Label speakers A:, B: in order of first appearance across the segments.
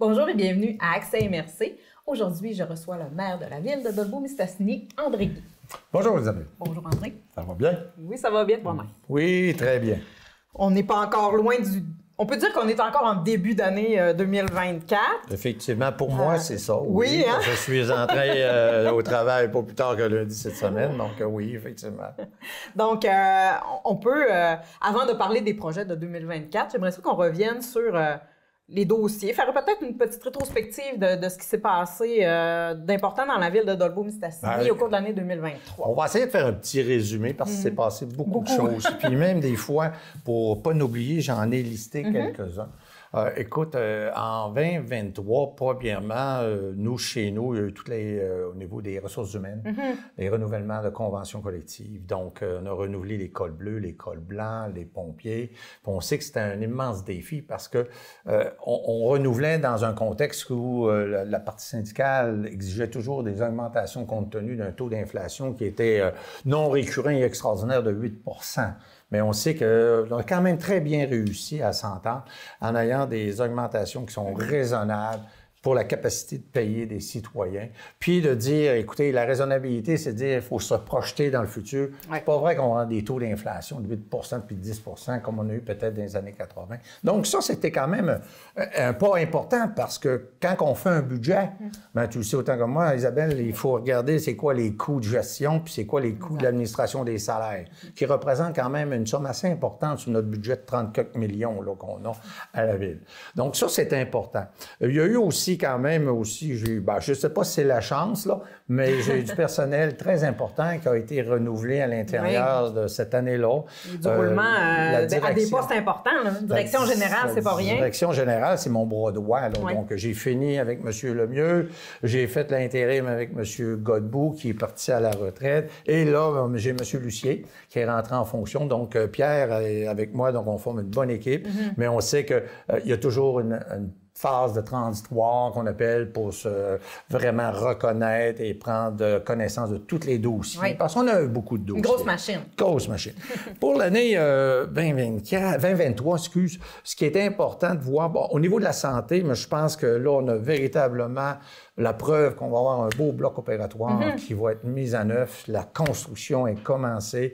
A: Bonjour et bienvenue à Accès MRC. Aujourd'hui, je reçois le maire de la ville de Dolbeau-Mistassini, André Guy.
B: Bonjour Isabelle.
A: Bonjour André.
B: Ça va bien?
A: Oui, ça va bien toi-même.
B: Oui, très bien.
A: On n'est pas encore loin du... On peut dire qu'on est encore en début d'année 2024.
B: Effectivement, pour moi, c'est ça.
A: Oui, hein?
B: Je suis entré au travail pas plus tard que lundi cette semaine, donc oui, effectivement.
A: Donc, on peut, avant de parler des projets de 2024, j'aimerais ça qu'on revienne sur les dossiers, faire peut-être une petite rétrospective de ce qui s'est passé d'important dans la ville de Dolbeau-Mistassini au cours de l'année 2023.
B: On va essayer de faire un petit résumé parce qu'il s'est passé beaucoup de choses. Puis même des fois, pour pas n'oublier, j'en ai listé quelques-uns. Écoute, en 2023, premièrement, nous, chez nous, il y a eu toutes au niveau des ressources humaines, les renouvellements de conventions collectives. Donc, on a renouvelé les cols bleus, les cols blancs, les pompiers. Puis on sait que c'était un immense défi parce que on renouvelait dans un contexte où la partie syndicale exigeait toujours des augmentations compte tenu d'un taux d'inflation qui était non récurrent et extraordinaire de 8 %. Mais on sait qu'on a quand même très bien réussi à s'entendre en ayant des augmentations qui sont raisonnables pour la capacité de payer des citoyens. Puis de dire, écoutez, la raisonnabilité, c'est de dire qu'il faut se projeter dans le futur. C'est pas vrai qu'on a des taux d'inflation de 8 puis de 10 comme on a eu peut-être dans les années 80. Donc ça, c'était quand même un pas important parce que quand on fait un budget, ben, tu le sais autant que moi, Isabelle, il faut regarder c'est quoi les coûts de gestion puis c'est quoi les coûts de l'administration des salaires, qui représentent quand même une somme assez importante sur notre budget de 30 quelques millions là, qu'on a à la ville. Donc ça, c'est important. Il y a eu aussi quand même j'ai eu, je ne sais pas si c'est la chance, là, mais j'ai eu du personnel très important qui a été renouvelé à l'intérieur de cette année-là.
A: Du roulement à des postes importants. Là. Direction générale, c'est pas rien.
B: Direction générale, c'est mon bras droit. Là. Donc, j'ai fini avec M. Lemieux, j'ai fait l'intérim avec M. Godbout, qui est parti à la retraite, et là, j'ai M. Lucier, qui est rentré en fonction. Donc, Pierre est avec moi, donc on forme une bonne équipe, mais on sait qu'il y a toujours une phase de transitoire qu'on appelle pour se vraiment reconnaître et prendre connaissance de tous les dossiers. Oui. Parce qu'on a eu beaucoup de dossiers.
A: Une grosse machine.
B: Grosse machine. Pour l'année 2023, ce qui est important de voir, au niveau de la santé, mais je pense que là, on a véritablement la preuve qu'on va avoir un beau bloc opératoire qui va être mis en œuvre. La construction est commencée.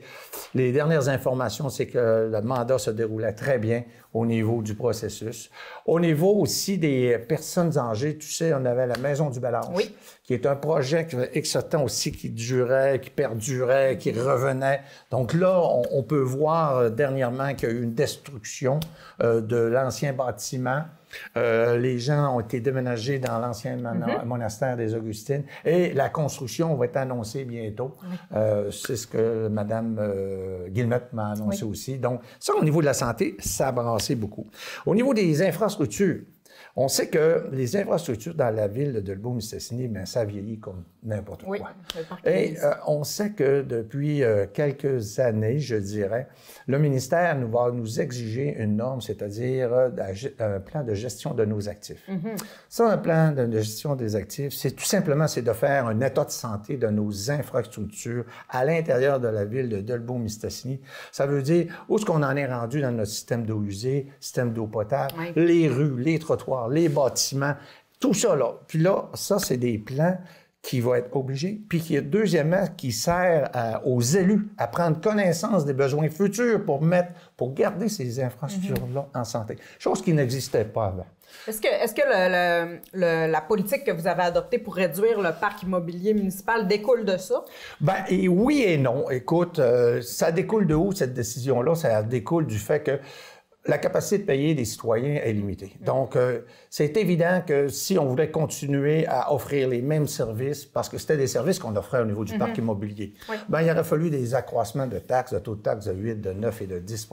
B: Les dernières informations, c'est que le mandat se déroulait très bien au niveau du processus. Au niveau aussi des personnes âgées, tu sais, on avait la Maison du Bel Âge, qui est un projet qui fait X temps aussi qui durait, qui perdurait, qui revenait. Donc là, on peut voir dernièrement qu'il y a eu une destruction de l'ancien bâtiment. Les gens ont été déménagés dans l'ancien monastère des Augustines et la construction va être annoncée bientôt. C'est ce que Mme Guillemette m'a annoncé aussi. Donc, ça, au niveau de la santé, ça a brassé beaucoup. Au niveau des infrastructures, on sait que les infrastructures dans la ville de Dolbeau-Mistassini, bien, ça vieillit comme n'importe quoi. Et on sait que depuis quelques années, je dirais, le ministère va nous exiger une norme, c'est-à-dire un plan de gestion de nos actifs. Ça, un plan de gestion des actifs, c'est tout simplement de faire un état de santé de nos infrastructures à l'intérieur de la ville de Dolbeau-Mistassini. Ça veut dire où est-ce qu'on en est rendu dans notre système d'eau usée, système d'eau potable, les rues, les trottoirs, les bâtiments, tout ça là. Puis là, ça, c'est des plans qui vont être obligés, puis qui, deuxièmement, qui sert aux élus à prendre connaissance des besoins futurs pour garder ces infrastructures-là en santé. Chose qui n'existait pas avant.
A: Est-ce que la politique que vous avez adoptée pour réduire le parc immobilier municipal découle de ça? Bien,
B: et oui et non. Écoute, ça découle de où, cette décision-là? Ça découle du fait que la capacité de payer des citoyens est limitée. Donc, c'est évident que si on voulait continuer à offrir les mêmes services, parce que c'était des services qu'on offrait au niveau du parc immobilier, bien, il aurait fallu des accroissements de taxes, de taux de taxes de 8, de 9 et de 10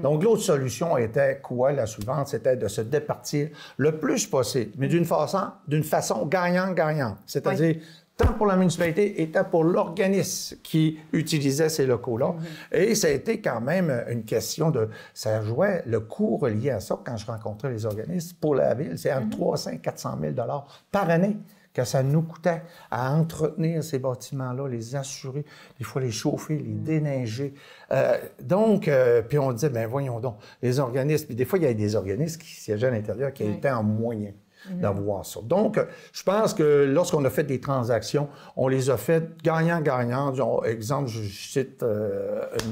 B: Donc, l'autre solution était quoi, la suivante? C'était de se départir le plus possible, mais d'une façon gagnant-gagnant. C'est-à-dire tant pour la municipalité et tant pour l'organisme qui utilisait ces locaux-là. Et ça a été quand même une question de... Ça jouait le coût relié à ça quand je rencontrais les organismes pour la ville. C'est entre 300 et 400 000 $ par année que ça nous coûtait à entretenir ces bâtiments-là, les assurer, des fois les chauffer, les déneiger. Puis on disait, bien voyons donc, les organismes, puis des fois il y avait des organismes qui siégeaient à l'intérieur qui étaient en moyen. d'avoir ça. Donc, je pense que lorsqu'on a fait des transactions, on les a faites gagnant-gagnant. Exemple, je cite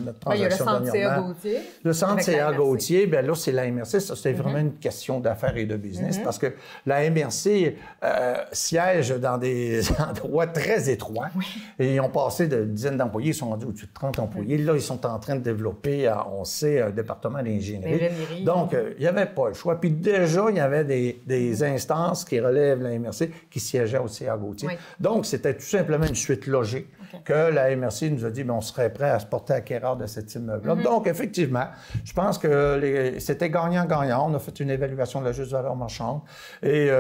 B: notre transaction dernièrement.
A: Il y a le centre C.A. Gauthier.
B: Le centre C.A. Gauthier, bien là, c'est la MRC. Ça, c'est vraiment une question d'affaires et de business parce que la MRC siège dans des endroits très étroits. Et ils ont passé de dizaines d'employés, ils sont rendus au-dessus de 30 employés. Là, ils sont en train de développer, on sait, un département d'ingénierie. Donc, il n'y avait pas le choix. Puis déjà, il y avait des instances qui relèvent la MRC qui siégeaient au C.A. Gauthier. Donc, c'était tout simplement une suite logique que la MRC nous a dit, bien, on serait prêt à se porter acquéreur de cet immeuble-là. Donc, effectivement, je pense que c'était gagnant-gagnant. On a fait une évaluation de la juste valeur marchande et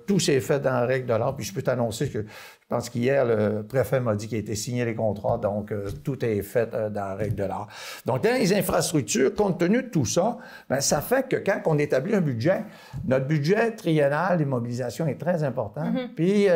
B: tout s'est fait dans la règle de l'art. Puis je peux t'annoncer que je pense qu'hier, le préfet m'a dit qu'il a été signé les contrats, donc tout est fait dans la règle de l'art. Donc, dans les infrastructures, compte tenu de tout ça, bien, ça fait que quand on établit un budget, notre budget triennal d'immobilisation est très important. Puis,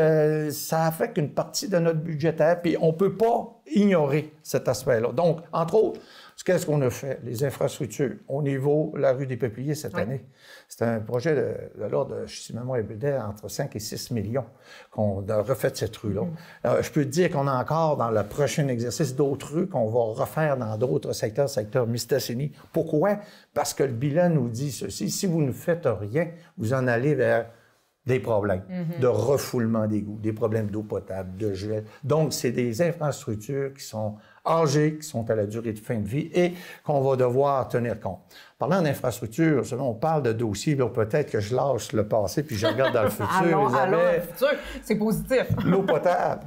B: ça fait qu'une partie de notre budgétaire, puis on ne peut pas ignorer cet aspect-là. Donc, entre autres, qu'est-ce qu'on a fait? Les infrastructures au niveau de la rue des Peupliers cette année. C'est un projet de l'ordre, si ma mémoire est bonne, entre 5 et 6 millions qu'on a refait cette rue-là. Je peux te dire qu'on a encore dans le prochain exercice d'autres rues qu'on va refaire dans d'autres secteurs, secteur Mistassini. Pourquoi? Parce que le bilan nous dit ceci. Si vous ne faites rien, vous en allez vers des problèmes de refoulement d'égouts, des problèmes d'eau potable, de gel. Donc, c'est des infrastructures qui sont âgées, qui sont à la durée de fin de vie et qu'on va devoir tenir compte. Parlant d'infrastructure, on parle de dossiers, là, peut-être que je lâche le passé puis je regarde dans le futur.
A: Allons dans le futur, c'est positif.
B: L'eau potable.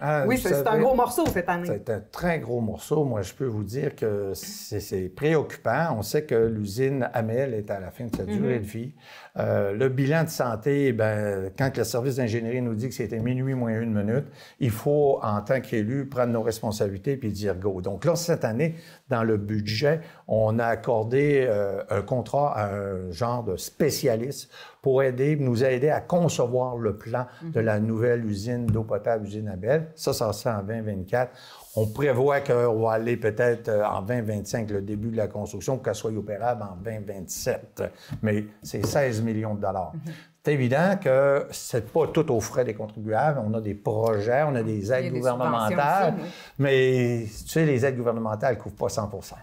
A: Hein, oui, c'est un gros morceau cette année.
B: C'est un très gros morceau. Moi, je peux vous dire que c'est préoccupant. On sait que l'usine Amel est à la fin de sa durée de vie. Le bilan de santé, ben, quand le service d'ingénierie nous dit que c'était minuit moins 1 minute, il faut, en tant qu'élu, prendre nos responsabilités puis dire go. Donc là, cette année, dans le budget, on a accordé un contrat à un genre de spécialiste pour nous aider à concevoir le plan de la nouvelle usine d'eau potable, usine Amel. Ça se fait en 2024. On prévoit qu'on va aller peut-être en 2025, le début de la construction, pour qu'elle soit opérable en 2027. Mais c'est 16 millions de dollars. C'est évident que c'est pas tout aux frais des contribuables. On a des projets, on a des aides gouvernementales. Aussi, mais tu sais, les aides gouvernementales ne couvrent pas 100 %.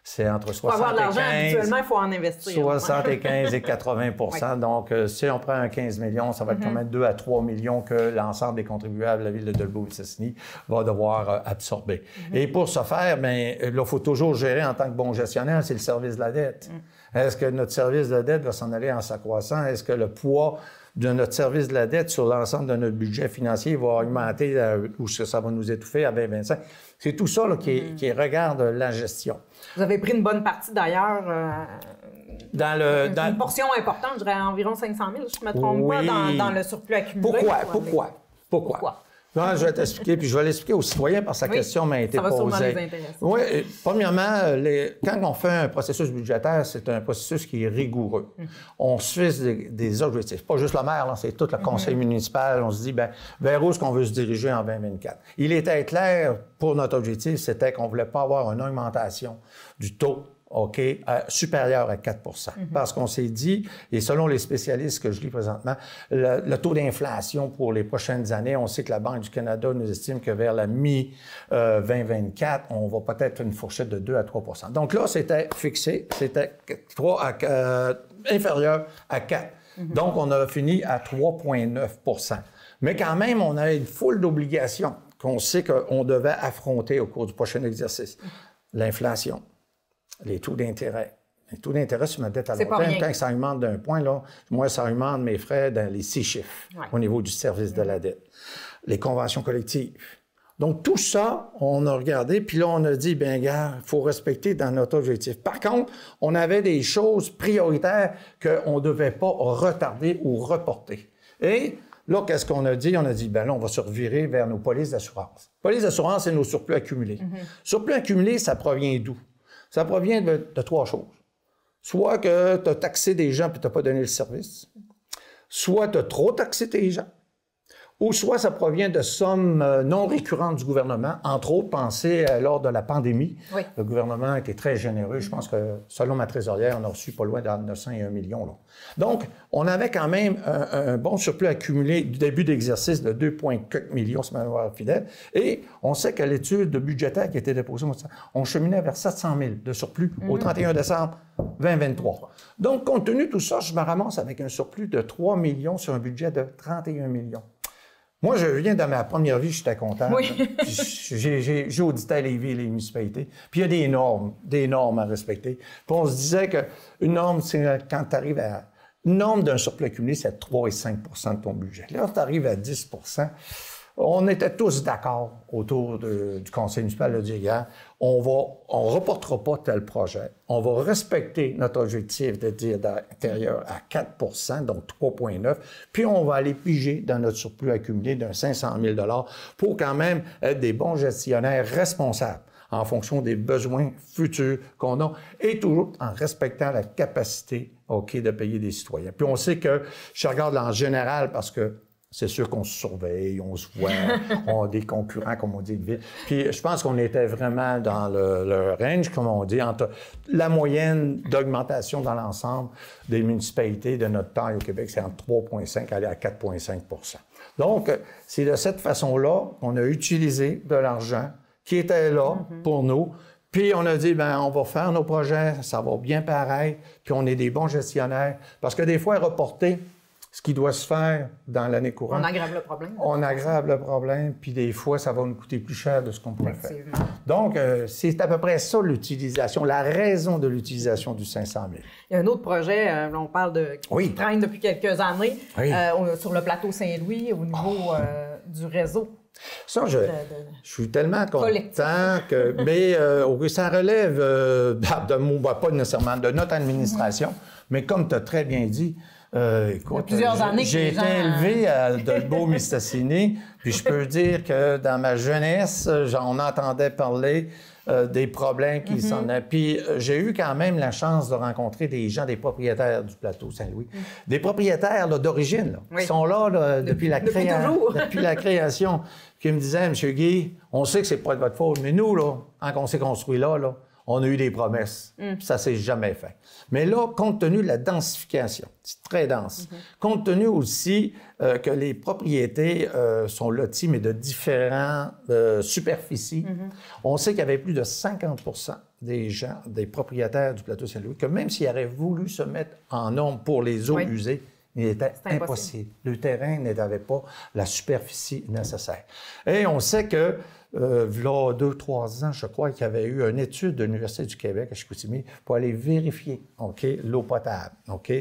B: C'est entre 75...
A: Pour avoir de l'argent, habituellement, il faut en investir.
B: 75 et 80 %. Donc, si on prend un 15 millions, ça va être quand même 2 à 3 millions que l'ensemble des contribuables de la ville de Dolbeau-Mistassini va devoir absorber. Et pour ce faire, bien, là, il faut toujours gérer en tant que bon gestionnaire, c'est le service de la dette. Est-ce que notre service de dette va s'en aller en s'accroissant? Est-ce que le poids de notre service de la dette sur l'ensemble de notre budget financier va augmenter ou ça va nous étouffer à 2025? C'est tout ça là, qui regarde la gestion.
A: Vous avez pris une bonne partie d'ailleurs. Une portion importante, je dirais environ 500 000, je ne me trompe pas, dans le surplus accumulé.
B: Pourquoi? Non, je vais t'expliquer, puis je vais l'expliquer aux citoyens parce que sa question m'a été posée. Ça va sûrement les intéresser. Oui, premièrement, quand on fait un processus budgétaire, c'est un processus qui est rigoureux. On se fixe des objectifs. Pas juste le maire, c'est tout le conseil municipal. On se dit, bien, vers où est-ce qu'on veut se diriger en 2024? Il était clair pour notre objectif, c'était qu'on ne voulait pas avoir une augmentation du taux supérieur à 4 Parce qu'on s'est dit, et selon les spécialistes que je lis présentement, le taux d'inflation pour les prochaines années, on sait que la Banque du Canada nous estime que vers la mi-2024, on va peut-être une fourchette de 2 à 3 Donc là, c'était fixé, c'était inférieur à 4 Donc, on a fini à 3,9 Mais quand même, on a une foule d'obligations qu'on sait qu'on devait affronter au cours du prochain exercice. L'inflation. Les taux d'intérêt. Les taux d'intérêt sur ma dette à long terme, quand ça augmente d'un point, là, moi, ça augmente mes frais dans les 6 chiffres au niveau du service de la dette. Les conventions collectives. Donc, tout ça, on a regardé, puis là, on a dit, bien, gars, il faut respecter dans notre objectif. Par contre, on avait des choses prioritaires qu'on ne devait pas retarder ou reporter. Et là, qu'est-ce qu'on a dit? On a dit, bien là, on va se revirer vers nos polices d'assurance. Polices d'assurance, c'est nos surplus accumulés. Surplus accumulés, ça provient d'où? Ça provient de 3 choses. Soit que tu as taxé des gens et tu n'as pas donné le service, soit tu as trop taxé tes gens, ou soit ça provient de sommes non récurrentes du gouvernement. Entre autres, pensez lors de la pandémie.
A: Oui.
B: Le gouvernement a été très généreux. Je pense que, selon ma trésorière, on a reçu pas loin de 900 et 1 million. Là. Donc, on avait quand même un bon surplus accumulé du début d'exercice de 2,4 millions, si ma mémoire est fidèle. Et on sait que l'étude budgétaire qui a été déposée, on cheminait vers 700 000 de surplus au 31 décembre 2023. Donc, compte tenu de tout ça, je me ramasse avec un surplus de 3 millions sur un budget de 31 millions. Moi, je viens de ma première vie, j'étais content.
A: Oui.
B: J'ai audité les villes et les municipalités. Puis il y a des normes à respecter. Puis on se disait qu'une norme, c'est quand tu arrives à... Une norme d'un surplus accumulé, c'est 3 et 5 de ton budget. Là, tu arrives à 10 on était tous d'accord autour du conseil municipal de dire, regarde, on reportera pas tel projet. On va respecter notre objectif de dire d'intérieur à 4 donc 3,9 puis on va aller piger dans notre surplus accumulé d'un 500 000 pour quand même être des bons gestionnaires responsables en fonction des besoins futurs qu'on a et toujours en respectant la capacité, de payer des citoyens. Puis on sait que, je regarde en général parce que c'est sûr qu'on se surveille, on se voit, on a des concurrents, comme on dit. Puis je pense qu'on était vraiment dans le range, comme on dit, entre la moyenne d'augmentation dans l'ensemble des municipalités de notre taille au Québec, c'est entre 3,5 aller à 4,5 Donc, c'est de cette façon-là qu'on a utilisé de l'argent qui était là pour nous. Puis on a dit, on va faire nos projets, ça va bien pareil, puis on est des bons gestionnaires. Parce que des fois, reporter ce qui doit se faire dans l'année courante.
A: On aggrave le problème.
B: On aggrave le problème, puis des fois, ça va nous coûter plus cher de ce qu'on pourrait faire. Donc, c'est à peu près ça l'utilisation, la raison de l'utilisation du 500 000.
A: Il y a un autre projet, on parle de qui traîne depuis quelques années, sur le plateau Saint-Louis, au niveau du réseau.
B: Ça, je suis tellement content que... Mais ça relève pas nécessairement de notre administration, mais comme tu as très bien dit, écoute,
A: plusieurs années
B: j'ai été élevé à Dolbeau-Mistassini, puis je peux dire que dans ma jeunesse, on entendait parler des problèmes qui s'en avaient. Puis j'ai eu quand même la chance de rencontrer des gens, des propriétaires du plateau Saint-Louis, des propriétaires là, qui sont là, depuis la création, qui me disaient, « M. Guy, on sait que c'est pas de votre faute, mais nous, là, quand on s'est construit là, on a eu des promesses. Puis ça s'est jamais fait. Mais là, compte tenu de la densification, c'est très dense, compte tenu aussi que les propriétés sont loties, mais de différentes superficies, on sait qu'il y avait plus de 50 des gens, des propriétaires du plateau Saint-Louis, que même s'ils auraient voulu se mettre en norme pour les eaux usées, il était impossible. Le terrain n'avait pas la superficie nécessaire. Et on sait que, là, 2-3 ans, je crois qu'il y avait eu une étude de l'Université du Québec à Chicoutimi pour aller vérifier l'eau potable,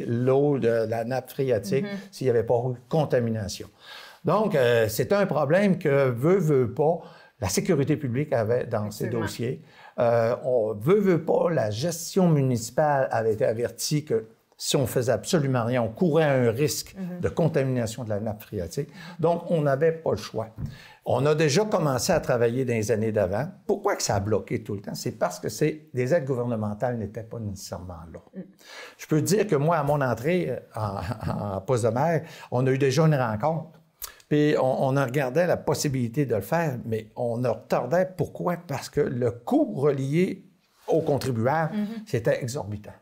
B: l'eau de la nappe phréatique, s'il n'y avait pas eu contamination. Donc, c'est un problème que veut pas, la sécurité publique avait dans ses dossiers. Veut pas, la gestion municipale avait été avertie que si on faisait absolument rien, on courait un risque de contamination de la nappe phréatique. Donc, on n'avait pas le choix. On a déjà commencé à travailler dans les années d'avant. Pourquoi que ça a bloqué tout le temps? C'est parce que les aides gouvernementales n'étaient pas nécessairement là. Je peux dire que moi, à mon entrée en poste de maire, on a eu déjà une rencontre. Puis on a regardé la possibilité de le faire, mais on a retardé. Pourquoi? Parce que le coût relié aux contribuables, c'était exorbitant.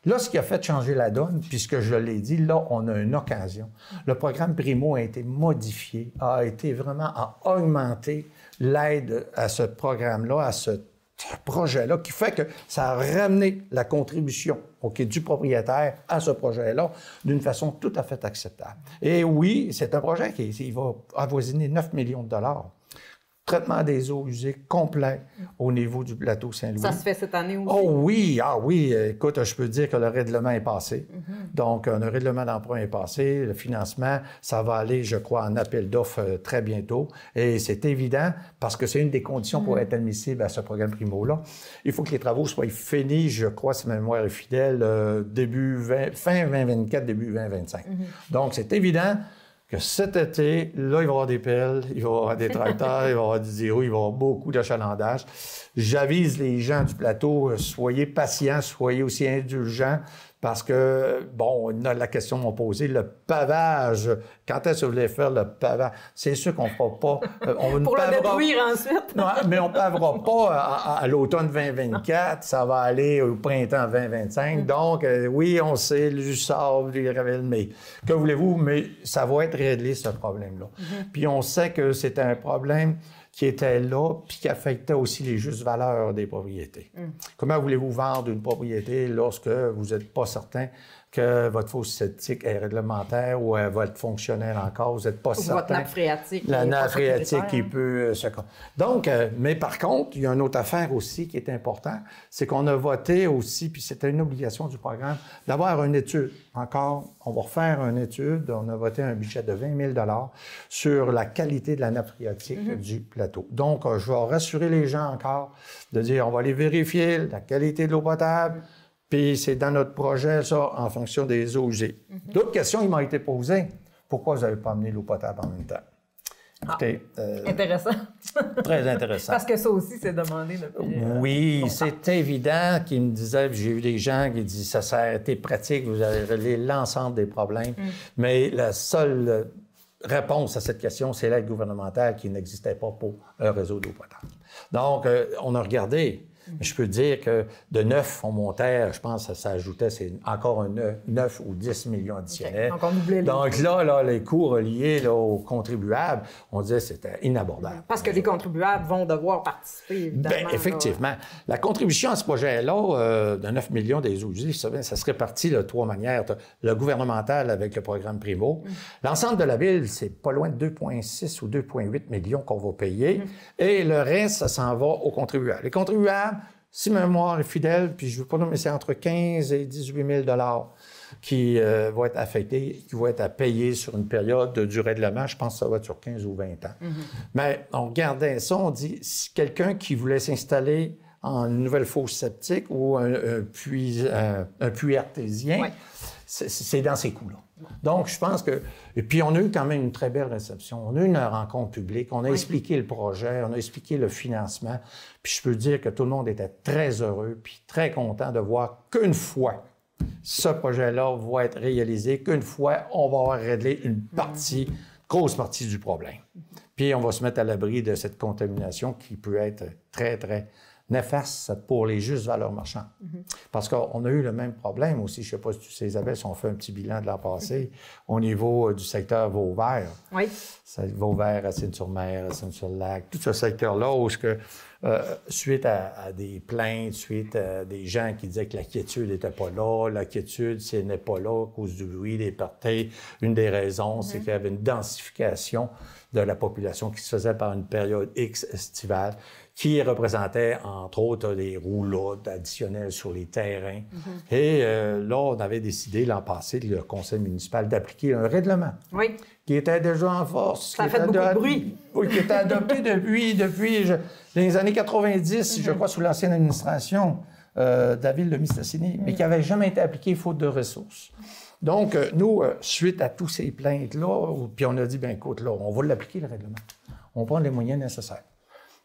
B: Là, ce qui a fait changer la donne, puisque je l'ai dit, là, on a une occasion. Le programme Primo a été modifié, a été vraiment à augmenter l'aide à ce programme-là, à ce projet-là, qui fait que ça a ramené la contribution du propriétaire à ce projet-là d'une façon tout à fait acceptable. Et oui, c'est un projet qui va avoisiner 9 millions de dollars. Traitement des eaux usées complet au niveau du plateau Saint-Louis.
A: Ça se fait cette année aussi?
B: Oh oui, écoute, je peux dire que le règlement est passé. Donc, le règlement d'emprunt est passé, le financement, ça va aller, je crois, en appel d'offres très bientôt. Et c'est évident, parce que c'est une des conditions pour être admissible à ce programme Primo-là. Il faut que les travaux soient finis, je crois, si ma mémoire est fidèle, fin 2024, début 2025. Donc, c'est évident que cet été, là, il va y avoir des pelles, il va y avoir des tracteurs, il va y avoir du zéro, il va y avoir beaucoup d'achalandage. J'avise les gens du plateau, soyez patients, soyez aussi indulgents, Parce que, bon, la question m'a posé, le pavage, quand est-ce que vous voulez faire le pavage? C'est sûr qu'on ne fera pas... on
A: pour
B: pavera,
A: le détruire ensuite.
B: Non, mais on ne pavera pas à l'automne 2024, ça va aller au printemps 2025. Donc, oui, on sait, du sable, du gravel, mais que voulez-vous? Mais ça va être réglé, ce problème-là. Puis on sait que c'était un problème qui était là, puis qui affectait aussi les justes valeurs des propriétés. Comment voulez-vous vendre une propriété lorsque vous n'êtes pas certain que votre fosse septique est réglementaire ou elle va être fonctionnelle encore? Vous n'êtes pas certain.
A: Votre nappe phréatique.
B: La nappe phréatique qui peut se... Donc, mais par contre, il y a une autre affaire aussi qui est importante, c'est qu'on a voté aussi, puis c'était une obligation du programme, d'avoir une étude. Encore, on va refaire une étude. On a voté un budget de 20 000 $ sur la qualité de la nappe phréatique du plateau. Donc, je vais rassurer les gens encore de dire, on va aller vérifier la qualité de l'eau potable, puis c'est dans notre projet, ça, en fonction des eaux usées. D'autres questions qui m'ont été posées. Pourquoi vous n'avez pas amené l'eau potable en même temps? Écoutez,
A: intéressant.
B: Très intéressant.
A: Parce que ça aussi, c'est demandé depuis...
B: oui, c'est évident qu'ils me disaient, j'ai eu des gens qui disent, ça a été pratique, vous avez réglé l'ensemble des problèmes, mais la seule réponse à cette question, c'est l'aide gouvernementale qui n'existait pas pour un réseau d'eau potable. Donc, on a regardé. Je peux dire que de 9, on montait, je pense que ça ajoutait, c'est encore un 9 ou 10 millions additionnels.
A: Okay. Donc
B: là, les coûts reliés là, aux contribuables, on disait que c'était inabordable.
A: Parce que les contribuables vont devoir participer, évidemment.
B: Bien, effectivement. La contribution à ce projet-là, de 9 millions des eaux usées, ça se répartit de 3 manières. Le gouvernemental avec le programme Primo. L'ensemble de la ville, c'est pas loin de 2,6 ou 2,8 millions qu'on va payer. Et le reste, ça s'en va aux contribuables. Les contribuables, si ma mémoire est fidèle, puis je ne veux pas nommer, c'est entre 15 et 18 000 $ qui vont être affectés, qui vont être à payer sur une période de durée de règlement. Je pense que ça va être sur 15 ou 20 ans. Mais on regardait ça, on dit, si quelqu'un qui voulait s'installer en une nouvelle fosse septique ou un puits artésien, c'est dans ces coûts-là. Donc, je pense que... Et puis, on a eu quand même une très belle réception. On a eu une rencontre publique. On a expliqué le projet. On a expliqué le financement. Puis, je peux dire que tout le monde était très heureux puis très content de voir qu'une fois ce projet-là va être réalisé, qu'une fois, on va avoir réglé une partie, grosse partie du problème. Puis, on va se mettre à l'abri de cette contamination qui peut être très, très néfaste pour les justes valeurs marchandes. Parce qu'on a eu le même problème aussi, je ne sais pas si tu sais, Isabelle, si on fait un petit bilan de l'an passé, au niveau du secteur Vauvert.
A: Oui.
B: Vauvert, Racine-sur-Mer, Racine-sur-Lac, tout ce secteur-là où, suite à des plaintes, suite à des gens qui disaient que la quiétude n'était pas là, la quiétude, si elle n'est pas là à cause du bruit, des parties, une des raisons, c'est qu'il y avait une densification de la population qui se faisait par une période X estivale, qui représentait, entre autres, les roulottes additionnelles sur les terrains. Et là, on avait décidé l'an passé, le conseil municipal, d'appliquer un règlement qui était déjà en force.
A: Ça a fait beaucoup de bruit.
B: Oui, qui était adopté depuis les années 90, je crois, sous l'ancienne administration de la ville de Mistassini, mais qui n'avait jamais été appliqué faute de ressources. Donc, nous, suite à tous ces plaintes-là, puis on a dit, bien écoute, là, on va l'appliquer, le règlement. On prend les moyens nécessaires.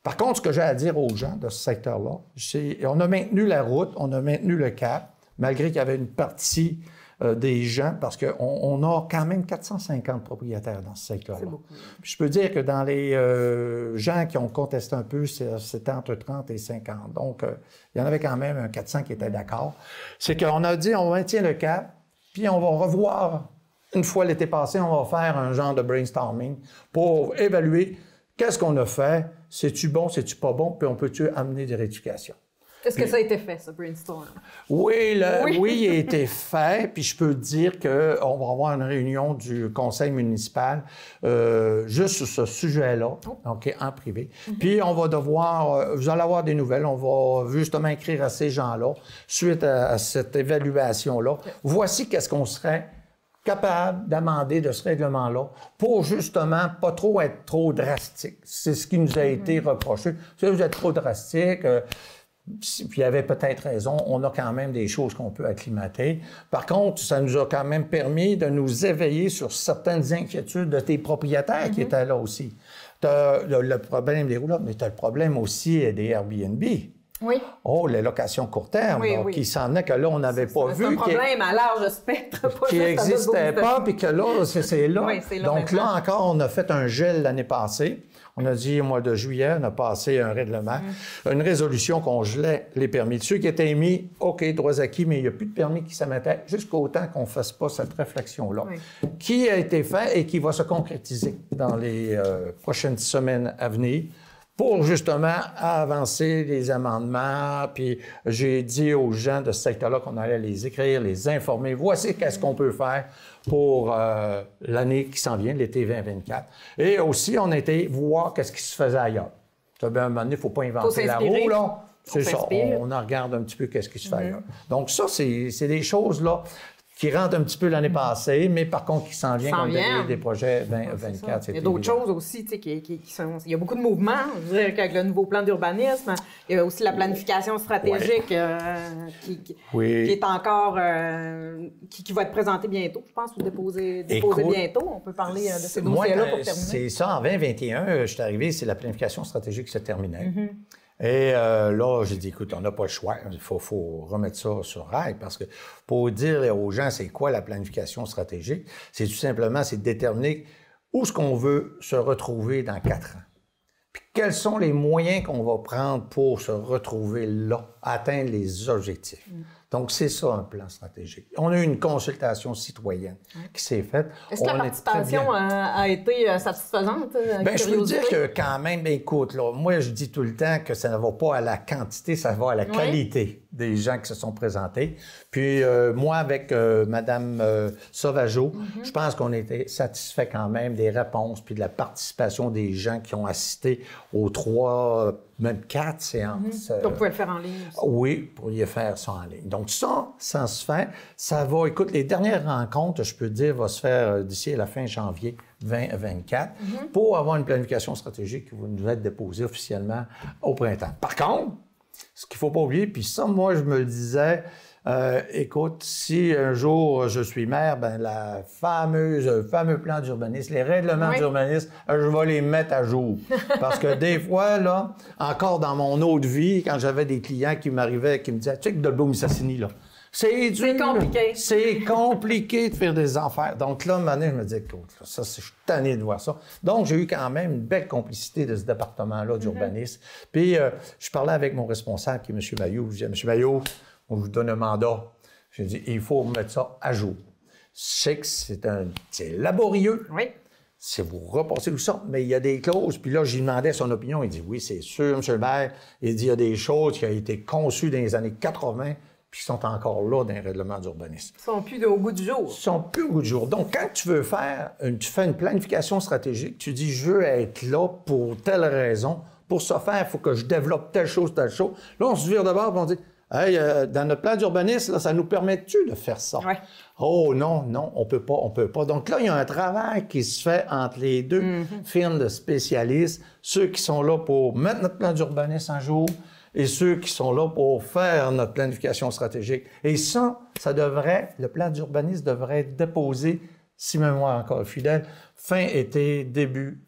B: Par contre, ce que j'ai à dire aux gens de ce secteur-là, c'est qu'on a maintenu la route, on a maintenu le cap, malgré qu'il y avait une partie des gens, parce qu'on a quand même 450 propriétaires dans ce secteur-là. Je peux dire que dans les gens qui ont contesté un peu, c'était entre 30 et 50. Donc, il y en avait quand même un 400 qui étaient d'accord. C'est qu'on a dit, on maintient le cap, puis on va revoir, une fois l'été passé, on va faire un genre de brainstorming pour évaluer qu'est-ce qu'on a fait, c'est-tu bon, c'est-tu pas bon, puis on peut-tu amener des rectifications.
A: Est-ce que ça a été fait, ce brainstorm?
B: Oui, il a été fait, puis je peux dire qu'on va avoir une réunion du conseil municipal juste sur ce sujet-là, OK, en privé. Puis on va devoir, vous allez avoir des nouvelles, on va justement écrire à ces gens-là, suite à cette évaluation-là. Voici qu'est-ce qu'on serait capable d'amender de ce règlement-là pour justement pas trop être trop drastique. C'est ce qui nous a été reproché. Si vous êtes trop drastique, puis il y avait peut-être raison, on a quand même des choses qu'on peut acclimater. Par contre, ça nous a quand même permis de nous éveiller sur certaines inquiétudes de tes propriétaires qui étaient là aussi. Tu as le problème des roulottes, mais tu as le problème aussi des Airbnb.
A: Oui.
B: Oh, les locations court terme,
A: Oui,
B: là,
A: oui.
B: qui s'en venait que là, on n'avait pas vu.
A: C'est un problème à large spectre. Pas
B: Qui
A: juste à
B: n'existait
A: d'autres
B: pas, puis que là, c'est là.
A: Oui, c'est là
B: Donc
A: maintenant.
B: là encore, on a fait un gel l'année passée. On a dit, au mois de juillet, on a passé un règlement, une résolution qu'on gelait les permis. Ceux qui étaient émis, OK, droits acquis, mais il n'y a plus de permis qui s'émettaient jusqu'au temps qu'on ne fasse pas cette réflexion-là, qui a été fait et qui va se concrétiser dans les prochaines semaines à venir pour justement avancer les amendements. Puis j'ai dit aux gens de ce secteur-là qu'on allait les écrire, les informer. Voici qu'est-ce qu'on peut faire pour l'année qui s'en vient, l'été 2024. Et aussi, on a été voir qu'est-ce qui se faisait ailleurs. À un moment donné, il ne faut pas inventer la roue, là. C'est ça. On en regarde un petit peu qu'est-ce qui se fait ailleurs. Donc ça, c'est des choses, là, qui rentrent un petit peu l'année passée, mais par contre, qui s'en viennent comme des projets 2024.
A: Il y a d'autres choses aussi, tu sais, qui sont... Il y a beaucoup de mouvements, je veux dire, qu'avec le nouveau plan d'urbanisme, il y a aussi la planification stratégique qui est encore... qui va être présentée bientôt, je pense, ou déposée bientôt. On peut parler de ces dossiers-là pour terminer.
B: C'est ça, en 2021, je suis arrivé, c'est la planification stratégique qui se terminait. Et là, j'ai dit, écoute, on n'a pas le choix. Il faut remettre ça sur rail parce que pour dire aux gens c'est quoi la planification stratégique, c'est tout simplement, c'est de déterminer où est-ce qu'on veut se retrouver dans 4 ans. Puis quels sont les moyens qu'on va prendre pour se retrouver là, atteindre les objectifs. Donc, c'est ça un plan stratégique. On a eu une consultation citoyenne qui s'est faite.
A: Est-ce que la participation a été satisfaisante?
B: Bien, je peux dire que quand même, écoute, là, moi, je dis tout le temps que ça ne va pas à la quantité, ça va à la qualité des gens qui se sont présentés. Puis, moi, avec Mme Sauvageau, je pense qu'on était satisfait quand même des réponses puis de la participation des gens qui ont assisté aux 3, même 4 séances.
A: Donc, vous pouvez le faire en ligne aussi.
B: Oui, vous pourriez faire ça en ligne. Donc, ça se fait. Ça va, écoute, les dernières rencontres, je peux dire, vont se faire d'ici à la fin janvier 2024 pour avoir une planification stratégique qui va nous être déposée officiellement au printemps. Par contre, ce qu'il ne faut pas oublier, puis ça, moi, je me le disais, écoute, si un jour je suis maire, ben le fameux plan d'urbanisme, les règlements d'urbanisme, je vais les mettre à jour. Parce que des fois, là, encore dans mon autre vie, quand j'avais des clients qui m'arrivaient, qui me disaient, tu sais que Dolbeau-Mistassini, là, c'est
A: compliqué.
B: C'est compliqué de faire des affaires. Donc là, à un moment donné, je me disais, écoute, ça, je suis tanné de voir ça. Donc, j'ai eu quand même une belle complicité de ce département-là d'urbanisme. Puis, je parlais avec mon responsable, qui est M. Maillot. Je disais, M. Maillot, on vous donne un mandat. J'ai dit, il faut mettre ça à jour. Je sais que c'est laborieux.
A: Oui.
B: C'est vous repassez tout ça, mais il y a des clauses. Puis là, j'y demandais son opinion. Il dit, oui, c'est sûr, M. le maire. Il dit, il y a des choses qui ont été conçues dans les années 80 puis qui sont encore là dans les règlements d'urbanisme.
A: Ils sont plus au goût du jour.
B: Ils sont plus au goût du jour. Donc, quand tu veux tu fais une planification stratégique, tu dis, je veux être là pour telle raison. Pour ce faire, il faut que je développe telle chose, telle chose. Là, on se vire de bord et on dit, hey, dans notre plan d'urbanisme, là, ça nous permet-tu de faire ça?
A: Ouais.
B: Oh non, on peut pas. Donc là, il y a un travail qui se fait entre les deux firmes de spécialistes, ceux qui sont là pour mettre notre plan d'urbanisme en jour et ceux qui sont là pour faire notre planification stratégique. Et ça le plan d'urbanisme devrait être déposé, si mémoire encore fidèle, fin été, début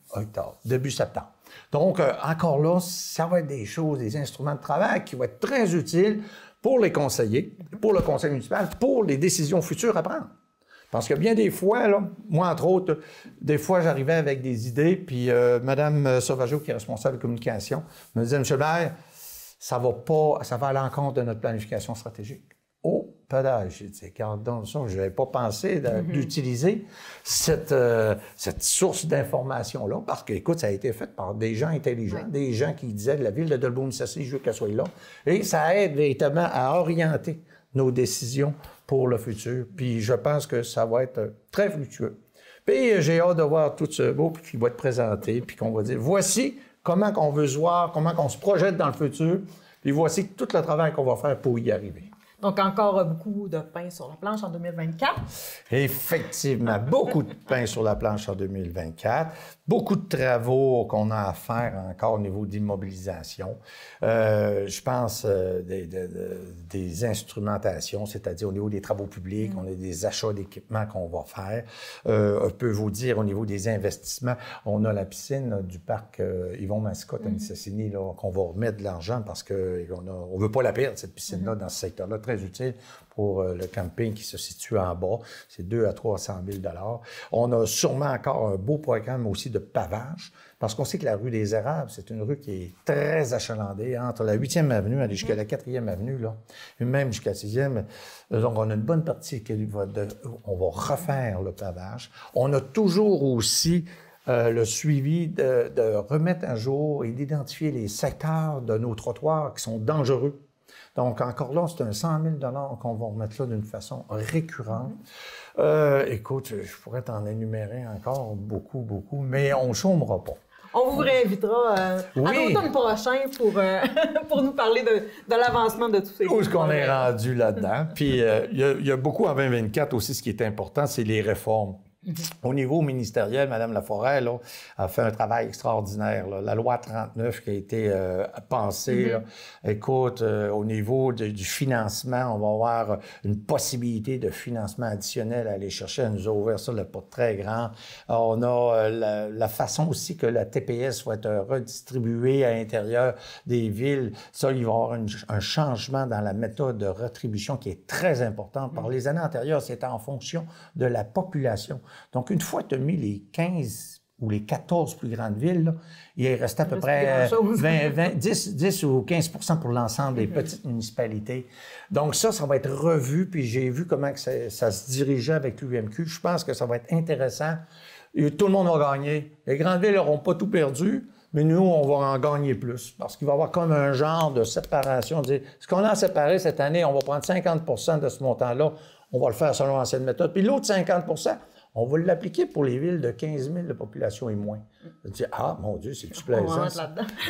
B: septembre. Donc, encore là, ça va être des choses, des instruments de travail qui vont être très utiles pour les conseillers, pour le conseil municipal, pour les décisions futures à prendre. Parce que bien des fois, là, moi, entre autres, des fois, j'arrivais avec des idées, puis Mme Sauvageau, qui est responsable de communication, me disait, « Monsieur le maire, ça va à l'encontre de notre planification stratégique. » Oh, peut-être. J'ai dit, regarde donc ça, je n'avais pas pensé d'utiliser cette source d'information-là, parce que, écoute, ça a été fait par des gens intelligents, des gens qui disaient de la ville de Dolbeau-Mistassini, je veux qu'elle soit là. Et ça aide véritablement à orienter nos décisions pour le futur. Puis je pense que ça va être très fructueux. Puis j'ai hâte de voir tout ce beau qui va être présenté, puis qu'on va dire, voici comment on veut se voir, comment on se projette dans le futur, puis voici tout le travail qu'on va faire pour y arriver.
A: Donc, encore beaucoup de pain sur la planche en 2024.
B: Effectivement, beaucoup de pain sur la planche en 2024. Beaucoup de travaux qu'on a à faire encore au niveau d'immobilisation. Je pense des instrumentations, c'est-à-dire au niveau des travaux publics, on a des achats d'équipements qu'on va faire. Je peux vous dire au niveau des investissements, on a la piscine du parc Yvon Mascotte à Mistassini, qu'on va remettre de l'argent parce qu'on ne veut pas la perdre, cette piscine-là, dans ce secteur-là. Très utile pour le camping qui se situe en bas. C'est 200 à 300 000 $. On a sûrement encore un beau programme aussi de pavage, parce qu'on sait que la rue des Érables, c'est une rue qui est très achalandée, entre la 8e avenue aller jusqu'à la 4e avenue, là, et même jusqu'à la 6e. Donc, on a une bonne partie on va refaire le pavage. On a toujours aussi le suivi de remettre à jour et d'identifier les secteurs de nos trottoirs qui sont dangereux. Donc, encore là, c'est un 100 000 $ qu'on va remettre là d'une façon récurrente. Écoute, je pourrais t'en énumérer encore beaucoup, mais on ne chômera pas.
A: On vous réinvitera à l'automne prochain pour nous parler de l'avancement de tous ces
B: Où est-ce qu'on est rendu là-dedans? Puis, il y a beaucoup en 2024 aussi, ce qui est important, c'est les réformes. Au niveau ministériel, Mme Laforêt là, a fait un travail extraordinaire. Là. La loi 39 qui a été pensée, là, écoute, au niveau du financement, on va avoir une possibilité de financement additionnel à aller chercher. Elle nous a ouvert ça, le pas très grand. On a la façon aussi que la TPS va être redistribuée à l'intérieur des villes. Ça, il va y avoir un changement dans la méthode de rétribution qui est très important. Par les années antérieures, c'était en fonction de la population. Donc, une fois que tu as mis les 15 ou les 14 plus grandes villes, là, il restait à peu près 10 ou 15 % pour l'ensemble des petites municipalités. Donc, ça va être revu, puis j'ai vu comment que ça se dirigeait avec l'UMQ. Je pense que ça va être intéressant. Et tout le monde va gagner. Les grandes villes n'auront pas tout perdu, mais nous, on va en gagner plus. Parce qu'il va y avoir comme un genre de séparation. Ce qu'on a séparé cette année, on va prendre 50 % de ce montant-là. On va le faire selon l'ancienne méthode. Puis l'autre 50 %, on va l'appliquer pour les villes de 15 000 de population et moins. Je dis, ah, mon Dieu, c'est-tu plaisant?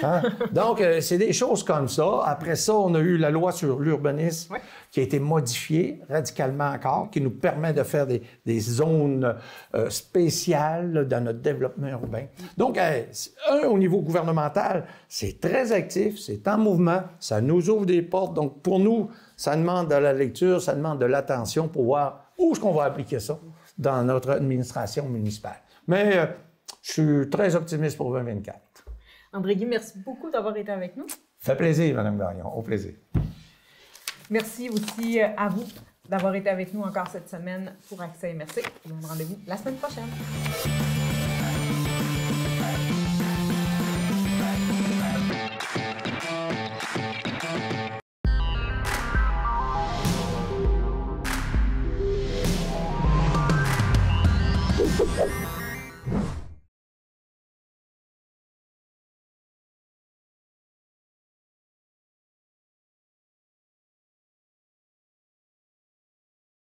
B: Hein? Donc, c'est des choses comme ça. Après ça, on a eu la loi sur l'urbanisme qui a été modifiée radicalement encore, qui nous permet de faire des zones spéciales dans notre développement urbain. Donc, au niveau gouvernemental, c'est très actif, c'est en mouvement, ça nous ouvre des portes. Donc, pour nous, ça demande de la lecture, ça demande de l'attention pour voir où est-ce qu'on va appliquer ça dans notre administration municipale. Mais je suis très optimiste pour 2024.
A: André Guy, merci beaucoup d'avoir été avec nous.
B: Ça fait plaisir, Mme Gagnon. Au plaisir.
A: Merci aussi à vous d'avoir été avec nous encore cette semaine pour Accès Immersif. On se donne rendez-vous la semaine prochaine.